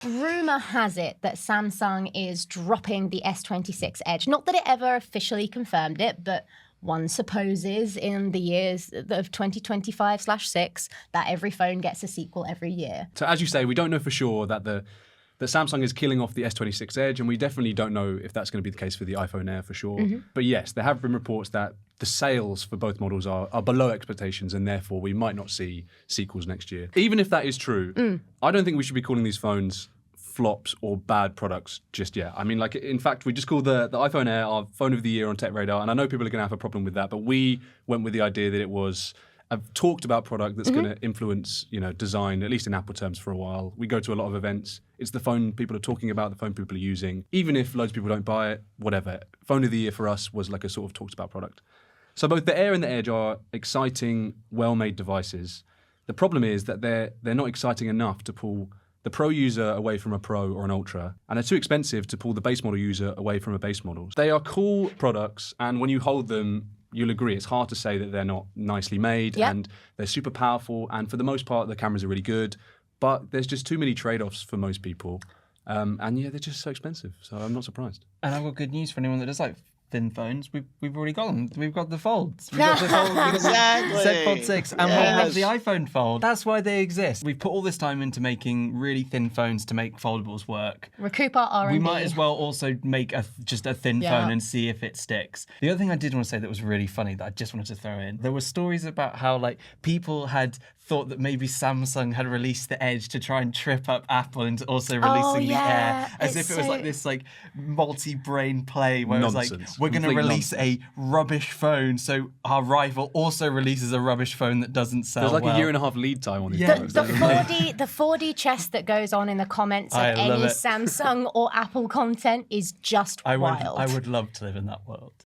Rumour has it that Samsung is dropping the S26 Edge. Not that it ever officially confirmed it, but one supposes in the years of 2025/6 that every phone gets a sequel every year. So as you say, we don't know for sure that Samsung is killing off the S26 Edge, and we definitely don't know if that's going to be the case for the iPhone Air for sure. But yes, there have been reports that the sales for both models are below expectations, and therefore we might not see sequels next year. Even if that is true, I don't think we should be calling these phones flops or bad products just yet. I mean, like, in fact, we just called the iPhone Air our phone of the year on Tech Radar, and I know people are going to have a problem with that, but we went with the idea that it was a talked about product that's going to influence, design, at least in Apple terms, for a while. We go to a lot of events. It's the phone people are talking about, the phone people are using. Even if loads of people don't buy it, whatever. Phone of the year for us was like a sort of talked about product. So both the Air and the Edge are exciting, well-made devices. The problem is that they're not exciting enough to pull the Pro user away from a Pro or an Ultra, and they're too expensive to pull the base model user away from a base model. They are cool products, and when you hold them, you'll agree it's hard to say that they're not nicely made, and they're super powerful, and for the most part, the cameras are really good, but there's just too many trade-offs for most people. And yeah, they're just so expensive, so I'm not surprised. And I've got good news for anyone that does like thin phones. We've already got them. We've got the folds. We've got the fold. We've got the Z Fold 6, and we have the iPhone Fold. That's why they exist. We've put all this time into making really thin phones to make foldables work. Recoup our R&D. We might as well also make just a thin phone and see if it sticks. The other thing I did want to say that was really funny that I just wanted to throw in, there were stories about how like people had thought that maybe Samsung had released the Edge to try and trip up Apple into also releasing the Air, as if it was like this like multi-brain play where it was like, we're going to release a rubbish phone, so our rival also releases a rubbish phone that doesn't sell. There's like a year and a half lead time on these phones. The 4D chess that goes on in the comments of any Samsung or Apple content is just wild. I would love to live in that world.